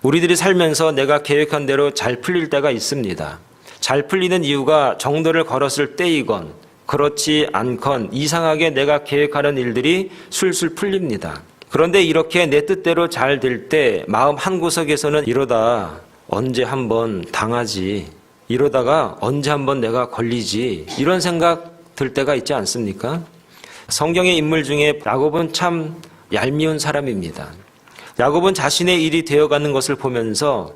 우리들이 살면서 내가 계획한 대로 잘 풀릴 때가 있습니다. 잘 풀리는 이유가 정도를 걸었을 때이건 그렇지 않건 이상하게 내가 계획하는 일들이 술술 풀립니다. 그런데 이렇게 내 뜻대로 잘 될 때 마음 한구석에서는 이러다 언제 한번 당하지, 이러다가 언제 한번 내가 걸리지, 이런 생각 들 때가 있지 않습니까? 성경의 인물 중에 야곱은 참 얄미운 사람입니다. 야곱은 자신의 일이 되어가는 것을 보면서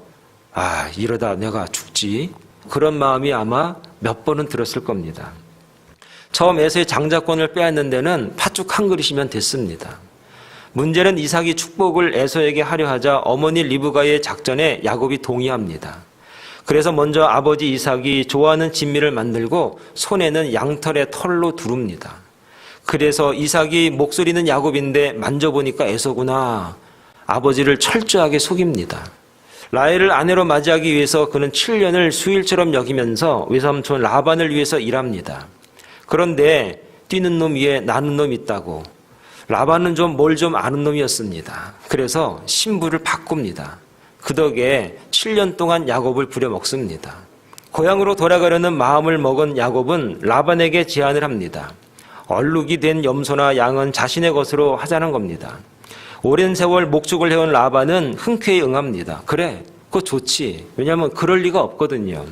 이러다 내가 죽지, 그런 마음이 아마 몇 번은 들었을 겁니다. 처음 에서의 장자권을 빼앗는 데는 팥죽 한 그릇이면 됐습니다. 문제는 이삭이 축복을 에서에게 하려 하자 어머니 리브가의 작전에 야곱이 동의합니다. 그래서 먼저 아버지 이삭이 좋아하는 진미를 만들고 손에는 양털의 털로 두릅니다. 그래서 이삭이 목소리는 야곱인데 만져보니까 에서구나. 아버지를 철저하게 속입니다. 라헬을 아내로 맞이하기 위해서 그는 7년을 수일처럼 여기면서 외삼촌 라반을 위해서 일합니다. 그런데 뛰는 놈 위에 나는 놈 있다고. 라반은 뭘 좀 아는 놈이었습니다. 그래서 신부를 바꿉니다. 그 덕에 7년 동안 야곱을 부려먹습니다. 고향으로 돌아가려는 마음을 먹은 야곱은 라반에게 제안을 합니다. 얼룩이 된 염소나 양은 자신의 것으로 하자는 겁니다. 오랜 세월 목축을 해온 라반은 흔쾌히 응합니다. 그래, 그거 좋지. 왜냐하면 그럴 리가 없거든요.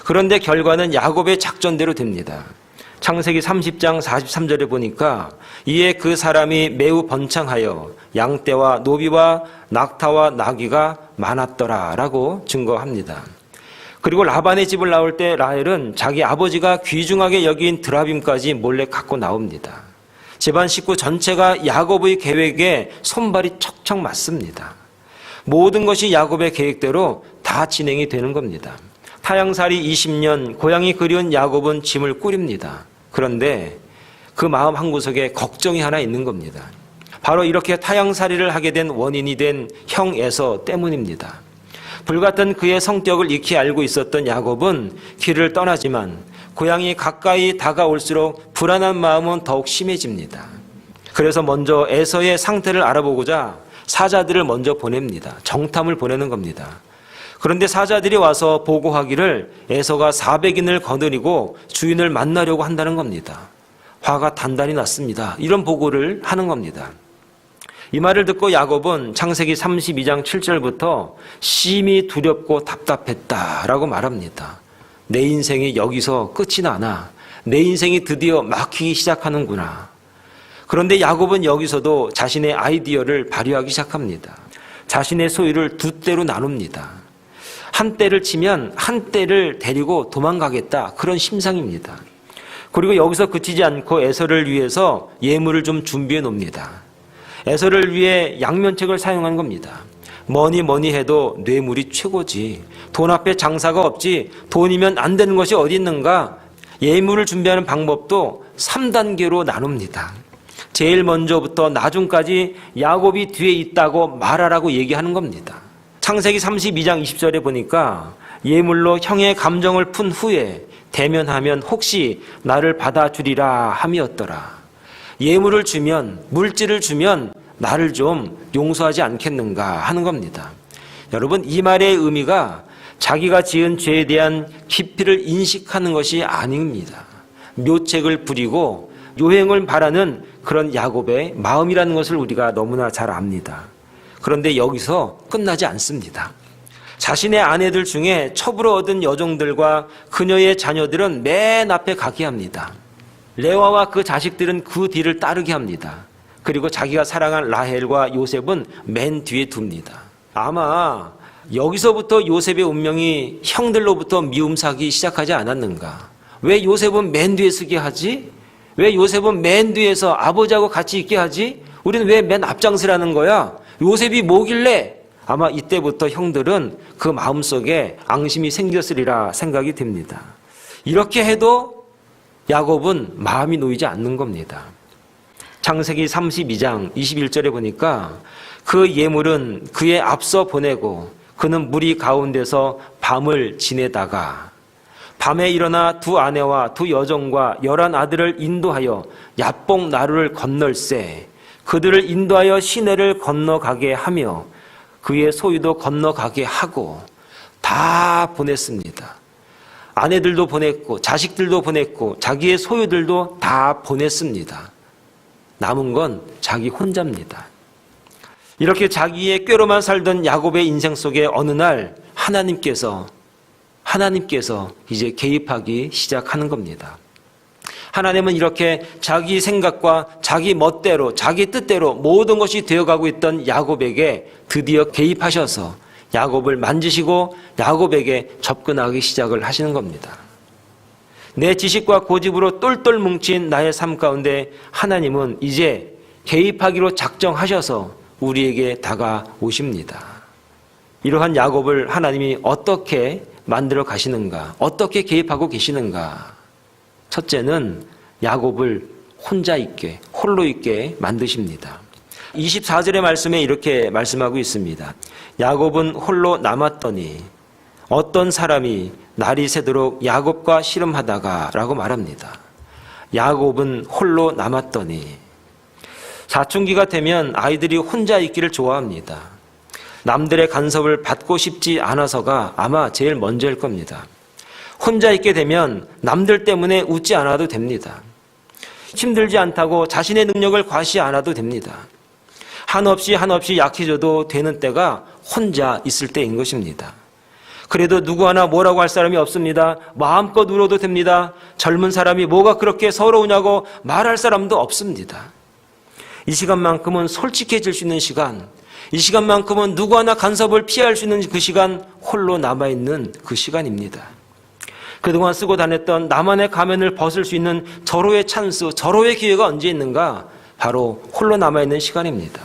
그런데 결과는 야곱의 작전대로 됩니다. 창세기 30장 43절에 보니까 이에 그 사람이 매우 번창하여 양떼와 노비와 낙타와 나귀가 많았더라 라고 증거합니다. 그리고 라반의 집을 나올 때 라헬은 자기 아버지가 귀중하게 여긴 드라빔까지 몰래 갖고 나옵니다. 집안 식구 전체가 야곱의 계획에 손발이 척척 맞습니다. 모든 것이 야곱의 계획대로 다 진행이 되는 겁니다. 타향살이 20년 고향이 그리운 야곱은 짐을 꾸립니다. 그런데 그 마음 한구석에 걱정이 하나 있는 겁니다. 바로 이렇게 타향살이를 하게 된 원인이 된 형 에서 때문입니다. 불같은 그의 성격을 익히 알고 있었던 야곱은 길을 떠나지만 고향이 가까이 다가올수록 불안한 마음은 더욱 심해집니다. 그래서 먼저 에서의 상태를 알아보고자 사자들을 먼저 보냅니다. 정탐을 보내는 겁니다. 그런데 사자들이 와서 보고하기를 에서가 400인을 거느리고 주인을 만나려고 한다는 겁니다. 화가 단단히 났습니다. 이런 보고를 하는 겁니다. 이 말을 듣고 야곱은 창세기 32장 7절부터 심히 두렵고 답답했다라고 말합니다. 내 인생이 여기서 끝이 나나. 내 인생이 드디어 막히기 시작하는구나. 그런데 야곱은 여기서도 자신의 아이디어를 발휘하기 시작합니다. 자신의 소유를 두 떼로 나눕니다. 한 떼를 치면 한 떼를 데리고 도망가겠다, 그런 심상입니다. 그리고 여기서 그치지 않고 에서를 위해서 예물을 좀 준비해 놓습니다. 에서를 위해 양면책을 사용한 겁니다. 뭐니 해도 뇌물이 최고지. 돈 앞에 장사가 없지. 돈이면 안 되는 것이 어디 있는가. 예물을 준비하는 방법도 3단계로 나눕니다. 제일 먼저부터 나중까지 야곱이 뒤에 있다고 말하라고 얘기하는 겁니다. 창세기 32장 20절에 보니까 예물로 형의 감정을 푼 후에 대면하면 혹시 나를 받아주리라 함이었더라. 예물을 주면, 물질을 주면 나를 좀 용서하지 않겠는가 하는 겁니다. 여러분, 이 말의 의미가 자기가 지은 죄에 대한 깊이를 인식하는 것이 아닙니다. 묘책을 부리고 요행을 바라는 그런 야곱의 마음이라는 것을 우리가 너무나 잘 압니다. 그런데 여기서 끝나지 않습니다. 자신의 아내들 중에 첩으로 얻은 여종들과 그녀의 자녀들은 맨 앞에 가게 합니다. 레와와 그 자식들은 그 뒤를 따르게 합니다. 그리고 자기가 사랑한 라헬과 요셉은 맨 뒤에 둡니다. 아마 여기서부터 요셉의 운명이 형들로부터 미움사기 시작하지 않았는가? 왜 요셉은 맨 뒤에 서게 하지? 왜 요셉은 맨 뒤에서 아버지하고 같이 있게 하지? 우리는 왜 맨 앞장서라는 거야? 요셉이 뭐길래? 아마 이때부터 형들은 그 마음속에 앙심이 생겼으리라 생각이 듭니다. 이렇게 해도 야곱은 마음이 놓이지 않는 겁니다. 창세기 32장 21절에 보니까 그 예물은 그의 앞서 보내고 그는 무리 가운데서 밤을 지내다가 밤에 일어나 두 아내와 두 여종과 11 아들을 인도하여 야복 나루를 건널세 그들을 인도하여 시내를 건너가게 하며 그의 소유도 건너가게 하고 다 보냈습니다. 아내들도 보냈고 자식들도 보냈고 자기의 소유들도 다 보냈습니다. 남은 건 자기 혼자입니다. 이렇게 자기의 꾀로만 살던 야곱의 인생 속에 어느 날 하나님께서 이제 개입하기 시작하는 겁니다. 하나님은 이렇게 자기 생각과 자기 멋대로 자기 뜻대로 모든 것이 되어가고 있던 야곱에게 드디어 개입하셔서 야곱을 만지시고 야곱에게 접근하기 시작을 하시는 겁니다. 내 지식과 고집으로 똘똘 뭉친 나의 삶 가운데 하나님은 이제 개입하기로 작정하셔서 우리에게 다가오십니다. 이러한 야곱을 하나님이 어떻게 만들어 가시는가? 어떻게 개입하고 계시는가? 첫째는 야곱을 혼자 있게, 홀로 있게 만드십니다. 24절의 말씀에 이렇게 말씀하고 있습니다. 야곱은 홀로 남았더니 어떤 사람이 날이 새도록 야곱과 씨름하다가 라고 말합니다. 야곱은 홀로 남았더니 사춘기가 되면 아이들이 혼자 있기를 좋아합니다. 남들의 간섭을 받고 싶지 않아서가 아마 제일 먼저일 겁니다. 혼자 있게 되면 남들 때문에 웃지 않아도 됩니다. 힘들지 않다고 자신의 능력을 과시 않아도 됩니다. 한없이 약해져도 되는 때가 혼자 있을 때인 것입니다. 그래도 누구 하나 뭐라고 할 사람이 없습니다. 마음껏 울어도 됩니다. 젊은 사람이 뭐가 그렇게 서러우냐고 말할 사람도 없습니다. 이 시간만큼은 솔직해질 수 있는 시간, 이 시간만큼은 누구 하나 간섭을 피할 수 있는 그 시간, 홀로 남아있는 그 시간입니다. 그동안 쓰고 다녔던 나만의 가면을 벗을 수 있는 절호의 찬스, 절호의 기회가 언제 있는가? 바로 홀로 남아있는 시간입니다.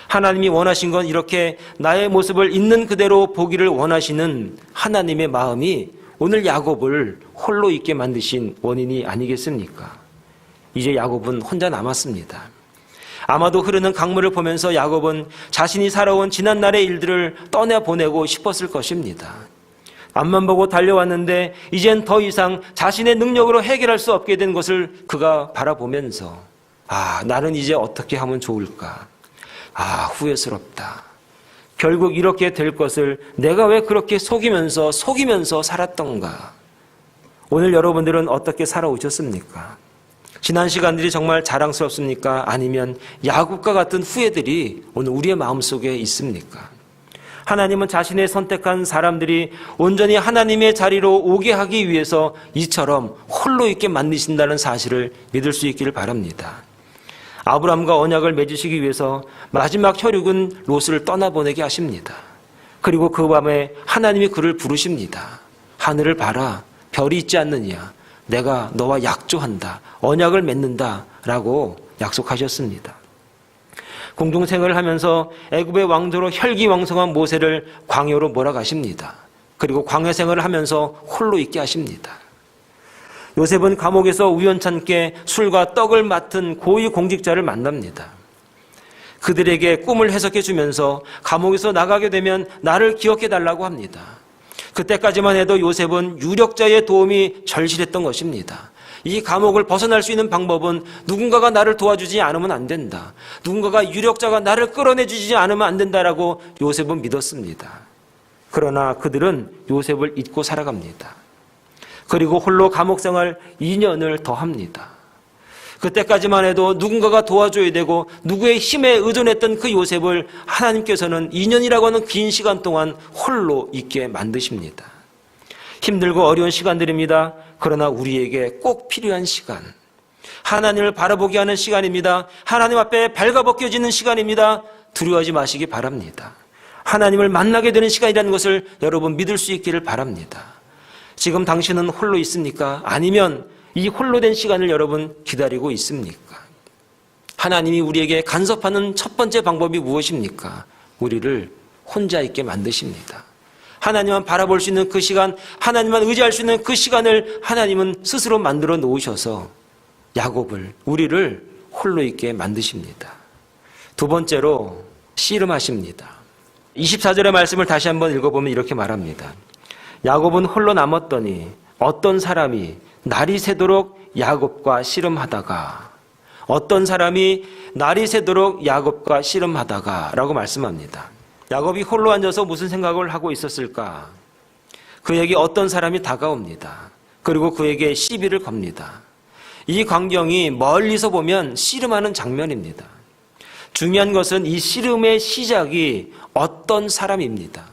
하나님이 원하신 건 이렇게 나의 모습을 있는 그대로 보기를 원하시는 하나님의 마음이 오늘 야곱을 홀로 있게 만드신 원인이 아니겠습니까? 이제 야곱은 혼자 남았습니다. 아마도 흐르는 강물을 보면서 야곱은 자신이 살아온 지난날의 일들을 떠내보내고 싶었을 것입니다. 앞만 보고 달려왔는데 이젠 더 이상 자신의 능력으로 해결할 수 없게 된 것을 그가 바라보면서 나는 이제 어떻게 하면 좋을까? 후회스럽다. 결국 이렇게 될 것을 내가 왜 그렇게 속이면서 살았던가? 오늘 여러분들은 어떻게 살아오셨습니까? 지난 시간들이 정말 자랑스럽습니까? 아니면 야곱과 같은 후회들이 오늘 우리의 마음속에 있습니까? 하나님은 자신의 선택한 사람들이 온전히 하나님의 자리로 오게 하기 위해서 이처럼 홀로 있게 만드신다는 사실을 믿을 수 있기를 바랍니다. 아브라함과 언약을 맺으시기 위해서 마지막 혈육은 롯을 떠나보내게 하십니다. 그리고 그 밤에 하나님이 그를 부르십니다. 하늘을 봐라, 별이 있지 않느냐. 내가 너와 약조한다, 언약을 맺는다 라고 약속하셨습니다. 공중생활을 하면서 애굽의 왕조로 혈기왕성한 모세를 광야로 몰아가십니다. 그리고 광야 생활을 하면서 홀로 있게 하십니다. 요셉은 감옥에서 우연찮게 술과 떡을 맡은 고위 공직자를 만납니다. 그들에게 꿈을 해석해 주면서 감옥에서 나가게 되면 나를 기억해 달라고 합니다. 그때까지만 해도 요셉은 유력자의 도움이 절실했던 것입니다. 이 감옥을 벗어날 수 있는 방법은 누군가가 나를 도와주지 않으면 안 된다. 누군가가 유력자가 나를 끌어내주지 않으면 안 된다라고 요셉은 믿었습니다. 그러나 그들은 요셉을 잊고 살아갑니다. 그리고 홀로 감옥 생활 2년을 더 합니다. 그때까지만 해도 누군가가 도와줘야 되고 누구의 힘에 의존했던 그 요셉을 하나님께서는 2년이라고 하는 긴 시간 동안 홀로 있게 만드십니다. 힘들고 어려운 시간들입니다. 그러나 우리에게 꼭 필요한 시간, 하나님을 바라보게 하는 시간입니다. 하나님 앞에 발가벗겨지는 시간입니다. 두려워하지 마시기 바랍니다. 하나님을 만나게 되는 시간이라는 것을 여러분 믿을 수 있기를 바랍니다. 지금 당신은 홀로 있습니까? 아니면 이 홀로 된 시간을 여러분 기다리고 있습니까? 하나님이 우리에게 간섭하는 첫 번째 방법이 무엇입니까? 우리를 혼자 있게 만드십니다. 하나님만 바라볼 수 있는 그 시간, 하나님만 의지할 수 있는 그 시간을 하나님은 스스로 만들어 놓으셔서 야곱을, 우리를 홀로 있게 만드십니다. 두 번째로 씨름하십니다. 24절의 말씀을 다시 한번 읽어보면 이렇게 말합니다. 야곱은 홀로 남았더니 어떤 사람이 날이 새도록 야곱과 씨름하다가, 어떤 사람이 날이 새도록 야곱과 씨름하다가 라고 말씀합니다. 야곱이 홀로 앉아서 무슨 생각을 하고 있었을까? 그에게 어떤 사람이 다가옵니다. 그리고 그에게 시비를 겁니다. 이 광경이 멀리서 보면 씨름하는 장면입니다. 중요한 것은 이 씨름의 시작이 어떤 사람입니다.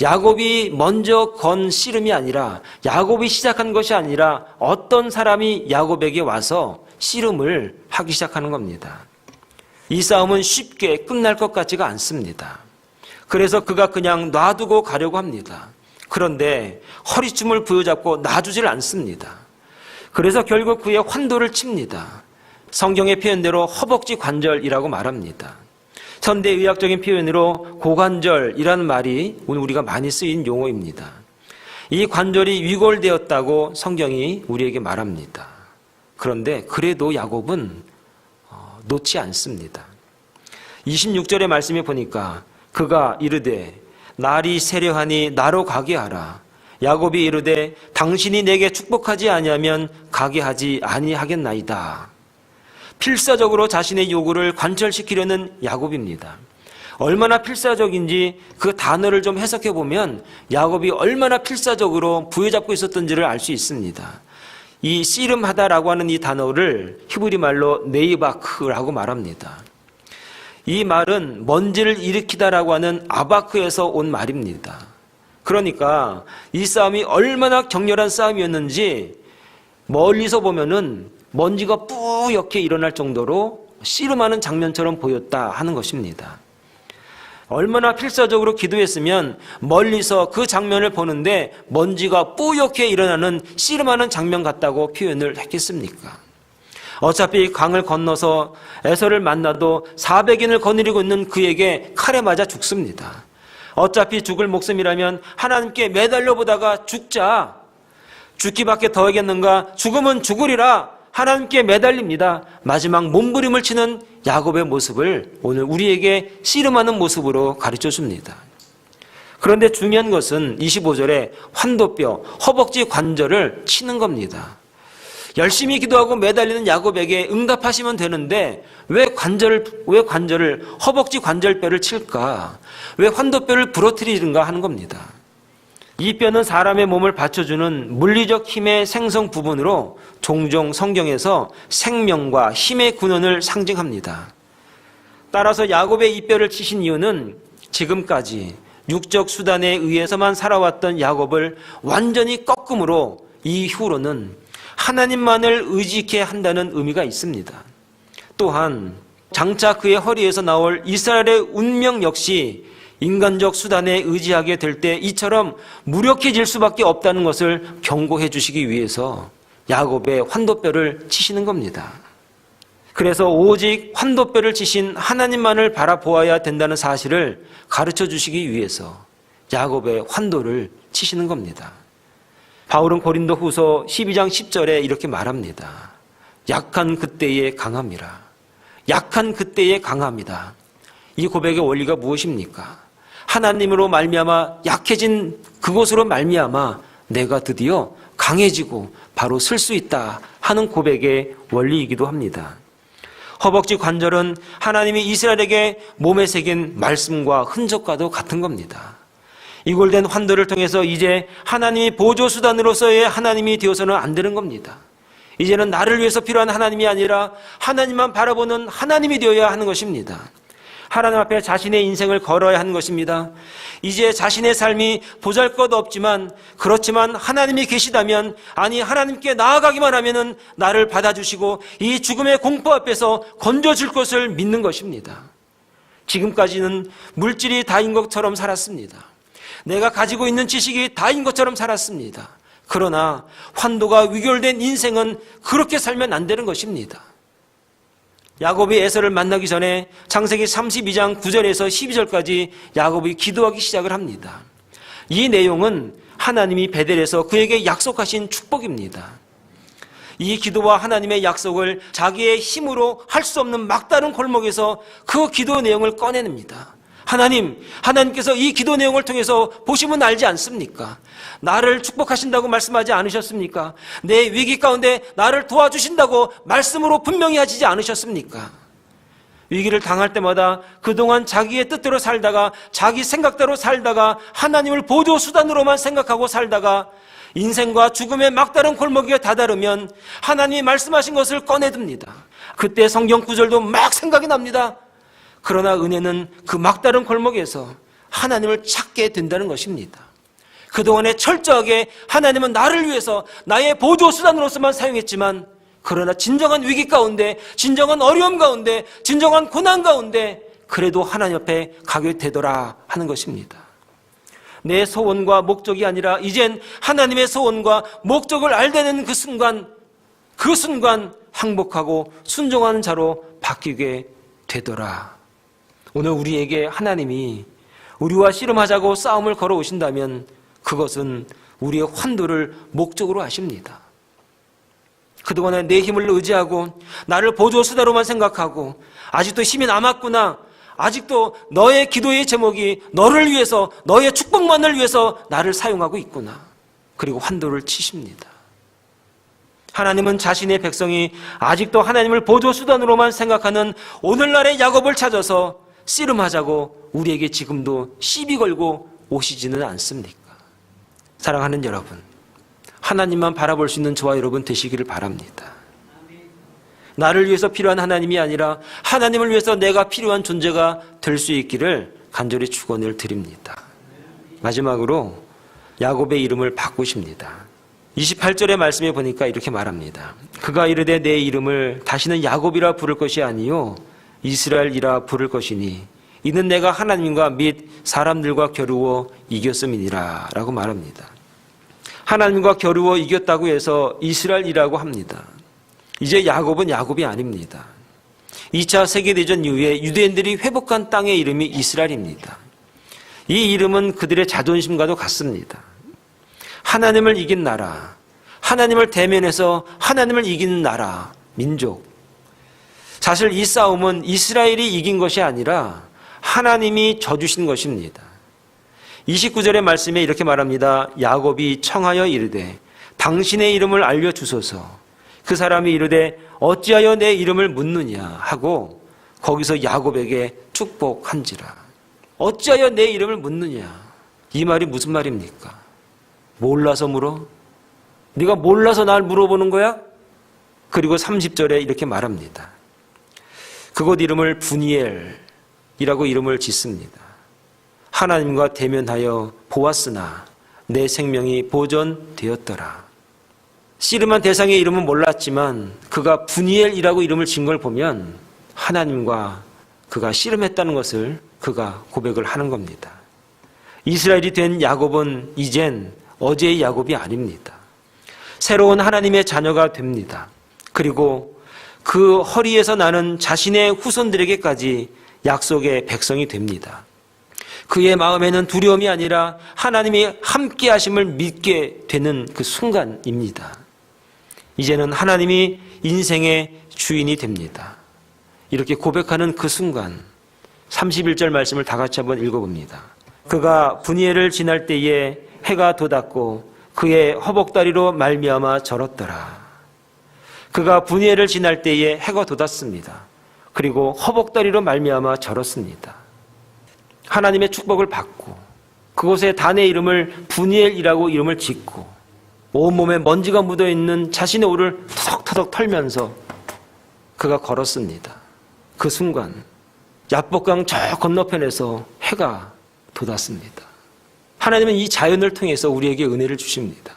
야곱이 먼저 건 씨름이 아니라, 야곱이 시작한 것이 아니라 어떤 사람이 야곱에게 와서 씨름을 하기 시작하는 겁니다. 이 싸움은 쉽게 끝날 것 같지가 않습니다. 그래서 그가 그냥 놔두고 가려고 합니다. 그런데 허리춤을 부여잡고 놔주질 않습니다. 그래서 결국 그의 환도를 칩니다. 성경의 표현대로 허벅지 관절이라고 말합니다. 현대의학적인 표현으로 고관절이라는 말이 오늘 우리가 많이 쓰인 용어입니다. 이 관절이 위골되었다고 성경이 우리에게 말합니다. 그런데 그래도 야곱은 놓지 않습니다. 26절의 말씀에 보니까 그가 이르되 날이 세려하니 나로 가게 하라. 야곱이 이르되 당신이 내게 축복하지 아니하면 가게 하지 아니하겠나이다. 필사적으로 자신의 요구를 관철시키려는 야곱입니다. 얼마나 필사적인지 그 단어를 좀 해석해 보면 야곱이 얼마나 필사적으로 부여잡고 있었던지를 알 수 있습니다. 이 씨름하다라고 하는 이 단어를 히브리 말로 네이바크라고 말합니다. 이 말은 먼지를 일으키다라고 하는 아바크에서 온 말입니다. 그러니까 이 싸움이 얼마나 격렬한 싸움이었는지 멀리서 보면은 먼지가 뿌옇게 일어날 정도로 씨름하는 장면처럼 보였다 하는 것입니다. 얼마나 필사적으로 기도했으면 멀리서 그 장면을 보는데 먼지가 뿌옇게 일어나는 씨름하는 장면 같다고 표현을 했겠습니까? 어차피 강을 건너서 에서를 만나도 400인을 거느리고 있는 그에게 칼에 맞아 죽습니다. 어차피 죽을 목숨이라면 하나님께 매달려 보다가 죽자. 죽기밖에 더 하겠는가? 죽으면 죽으리라. 하나님께 매달립니다. 마지막 몸부림을 치는 야곱의 모습을 오늘 우리에게 씨름하는 모습으로 가르쳐 줍니다. 그런데 중요한 것은 25절에 환도뼈, 허벅지 관절을 치는 겁니다. 열심히 기도하고 매달리는 야곱에게 응답하시면 되는데 왜 관절을 허벅지 관절뼈를 칠까? 왜 환도뼈를 부러뜨리는가 하는 겁니다. 이 뼈는 사람의 몸을 받쳐주는 물리적 힘의 생성 부분으로 종종 성경에서 생명과 힘의 근원을 상징합니다. 따라서 야곱의 이 뼈를 치신 이유는 지금까지 육적 수단에 의해서만 살아왔던 야곱을 완전히 꺾음으로 이후로는 하나님만을 의지케 한다는 의미가 있습니다. 또한 장차 그의 허리에서 나올 이스라엘의 운명 역시 인간적 수단에 의지하게 될 때 이처럼 무력해질 수밖에 없다는 것을 경고해 주시기 위해서 야곱의 환도뼈를 치시는 겁니다. 그래서 오직 환도뼈를 치신 하나님만을 바라보아야 된다는 사실을 가르쳐 주시기 위해서 야곱의 환도를 치시는 겁니다. 바울은 고린도 후서 12장 10절에 이렇게 말합니다. 약한 그때의 강함이라. 약한 그때의 강함이다. 이 고백의 원리가 무엇입니까? 하나님으로 말미암아 약해진 그곳으로 말미암아 내가 드디어 강해지고 바로 설 수 있다 하는 고백의 원리이기도 합니다. 허벅지 관절은 하나님이 이스라엘에게 몸에 새긴 말씀과 흔적과도 같은 겁니다. 이골된 환도를 통해서 이제 하나님이 보조수단으로서의 하나님이 되어서는 안 되는 겁니다. 이제는 나를 위해서 필요한 하나님이 아니라 하나님만 바라보는 하나님이 되어야 하는 것입니다. 하나님 앞에 자신의 인생을 걸어야 하는 것입니다. 이제 자신의 삶이 보잘것없지만 그렇지만 하나님이 계시다면 아니 하나님께 나아가기만 하면은 나를 받아주시고 이 죽음의 공포 앞에서 건져줄 것을 믿는 것입니다. 지금까지는 물질이 다인 것처럼 살았습니다. 내가 가지고 있는 지식이 다인 것처럼 살았습니다. 그러나 환도가 위결된 인생은 그렇게 살면 안 되는 것입니다. 야곱이 에서를 만나기 전에 창세기 32장 9절에서 12절까지 야곱이 기도하기 시작을 합니다. 이 내용은 하나님이 베델에서 그에게 약속하신 축복입니다. 이 기도와 하나님의 약속을 자기의 힘으로 할 수 없는 막다른 골목에서 그 기도 내용을 꺼내냅니다. 하나님께서 이 기도 내용을 통해서 보시면 알지 않습니까? 나를 축복하신다고 말씀하지 않으셨습니까? 내 위기 가운데 나를 도와주신다고 말씀으로 분명히 하시지 않으셨습니까? 위기를 당할 때마다 그동안 자기의 뜻대로 살다가 자기 생각대로 살다가 하나님을 보조 수단으로만 생각하고 살다가 인생과 죽음의 막다른 골목에 다다르면 하나님이 말씀하신 것을 꺼내듭니다. 그때 성경 구절도 막 생각이 납니다. 그러나 은혜는 그 막다른 골목에서 하나님을 찾게 된다는 것입니다. 그동안에 철저하게 하나님은 나를 위해서 나의 보조 수단으로서만 사용했지만 그러나 진정한 위기 가운데, 진정한 어려움 가운데, 진정한 고난 가운데 그래도 하나님 앞에 가게 되더라 하는 것입니다. 내 소원과 목적이 아니라 이젠 하나님의 소원과 목적을 알되는 그 순간 항복하고 순종하는 자로 바뀌게 되더라. 오늘 우리에게 하나님이 우리와 씨름하자고 싸움을 걸어오신다면 그것은 우리의 환도를 목적으로 하십니다. 그동안에 내 힘을 의지하고 나를 보조 수다로만 생각하고 아직도 힘이 남았구나, 아직도 너의 기도의 제목이 너를 위해서, 너의 축복만을 위해서 나를 사용하고 있구나, 그리고 환도를 치십니다. 하나님은 자신의 백성이 아직도 하나님을 보조 수단으로만 생각하는 오늘날의 야곱을 찾아서 씨름하자고 우리에게 지금도 시비 걸고 오시지는 않습니까? 사랑하는 여러분, 하나님만 바라볼 수 있는 저와 여러분 되시기를 바랍니다. 나를 위해서 필요한 하나님이 아니라 하나님을 위해서 내가 필요한 존재가 될 수 있기를 간절히 축원을 드립니다. 마지막으로 야곱의 이름을 바꾸십니다. 28절의 말씀에 보니까 이렇게 말합니다. 그가 이르되 내 이름을 다시는 야곱이라 부를 것이 아니요 이스라엘이라 부를 것이니 이는 내가 하나님과 및 사람들과 겨루어 이겼음이니라 라고 말합니다. 하나님과 겨루어 이겼다고 해서 이스라엘이라고 합니다. 이제 야곱은 야곱이 아닙니다. 2차 세계대전 이후에 유대인들이 회복한 땅의 이름이 이스라엘입니다. 이 이름은 그들의 자존심과도 같습니다. 하나님을 이긴 나라, 하나님을 대면해서 하나님을 이기는 나라, 민족. 사실 이 싸움은 이스라엘이 이긴 것이 아니라 하나님이 져주신 것입니다. 29절의 말씀에 이렇게 말합니다. 야곱이 청하여 이르되 당신의 이름을 알려주소서. 그 사람이 이르되 어찌하여 내 이름을 묻느냐 하고 거기서 야곱에게 축복한지라. 어찌하여 내 이름을 묻느냐, 이 말이 무슨 말입니까? 몰라서 물어? 네가 몰라서 날 물어보는 거야? 그리고 30절에 이렇게 말합니다. 그곳 이름을 분이엘이라고 이름을 짓습니다. 하나님과 대면하여 보았으나 내 생명이 보존되었더라. 씨름한 대상의 이름은 몰랐지만 그가 분이엘이라고 이름을 진 걸 보면 하나님과 그가 씨름했다는 것을 그가 고백을 하는 겁니다. 이스라엘이 된 야곱은 이젠 어제의 야곱이 아닙니다. 새로운 하나님의 자녀가 됩니다. 그리고 그 허리에서 나는 자신의 후손들에게까지 약속의 백성이 됩니다. 그의 마음에는 두려움이 아니라 하나님이 함께 하심을 믿게 되는 그 순간입니다. 이제는 하나님이 인생의 주인이 됩니다. 이렇게 고백하는 그 순간 31절 말씀을 다 같이 한번 읽어봅니다. 그가 분이엘을 지날 때에 해가 돋았고 그의 허벅다리로 말미암아 절었더라. 그가 분이엘을 지날 때에 해가 돋았습니다. 그리고 허벅다리로 말미암아 절었습니다. 하나님의 축복을 받고 그곳에 단의 이름을 분이엘이라고 이름을 짓고 온몸에 먼지가 묻어있는 자신의 옷을 터덕터덕 털면서 그가 걸었습니다. 그 순간 야복강 저 건너편에서 해가 돋았습니다. 하나님은 이 자연을 통해서 우리에게 은혜를 주십니다.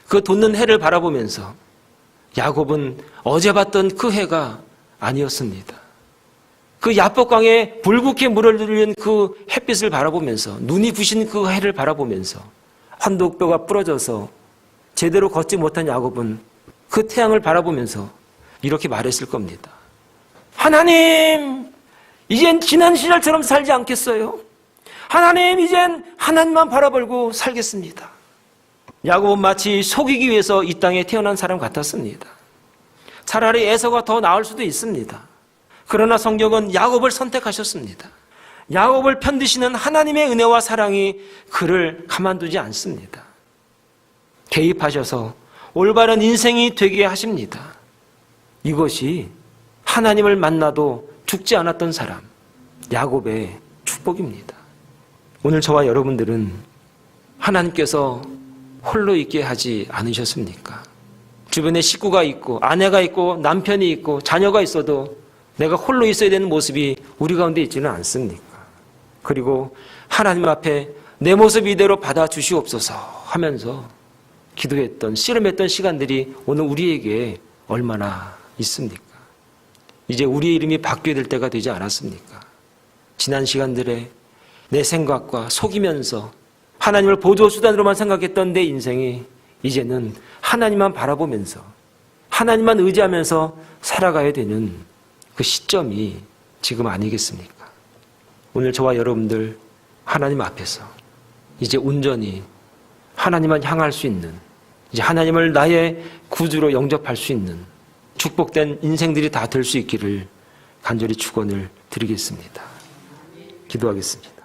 그 돋는 해를 바라보면서 야곱은 어제 봤던 그 해가 아니었습니다. 그 야복강에 불국게 물어들는 그 햇빛을 바라보면서, 눈이 부신 그 해를 바라보면서 환독뼈가 부러져서 제대로 걷지 못한 야곱은 그 태양을 바라보면서 이렇게 말했을 겁니다. 하나님, 이젠 지난 시절처럼 살지 않겠어요? 하나님, 이젠 하나님만 바라보고 살겠습니다. 야곱은 마치 속이기 위해서 이 땅에 태어난 사람 같았습니다. 차라리 에서가 더 나을 수도 있습니다. 그러나 성경은 야곱을 선택하셨습니다. 야곱을 편드시는 하나님의 은혜와 사랑이 그를 가만두지 않습니다. 개입하셔서 올바른 인생이 되게 하십니다. 이것이 하나님을 만나도 죽지 않았던 사람, 야곱의 축복입니다. 오늘 저와 여러분들은 하나님께서 홀로 있게 하지 않으셨습니까? 주변에 식구가 있고 아내가 있고 남편이 있고 자녀가 있어도 내가 홀로 있어야 되는 모습이 우리 가운데 있지는 않습니까? 그리고 하나님 앞에 내 모습 이대로 받아주시옵소서 하면서 기도했던, 씨름했던 시간들이 오늘 우리에게 얼마나 있습니까? 이제 우리의 이름이 바뀌어야 될 때가 되지 않았습니까? 지난 시간들에 내 생각과 속이면서 하나님을 보조수단으로만 생각했던 내 인생이 이제는 하나님만 바라보면서 하나님만 의지하면서 살아가야 되는 그 시점이 지금 아니겠습니까? 오늘 저와 여러분들 하나님 앞에서 이제 온전히 하나님만 향할 수 있는, 이제 하나님을 나의 구주로 영접할 수 있는 축복된 인생들이 다 될 수 있기를 간절히 축원을 드리겠습니다. 기도하겠습니다.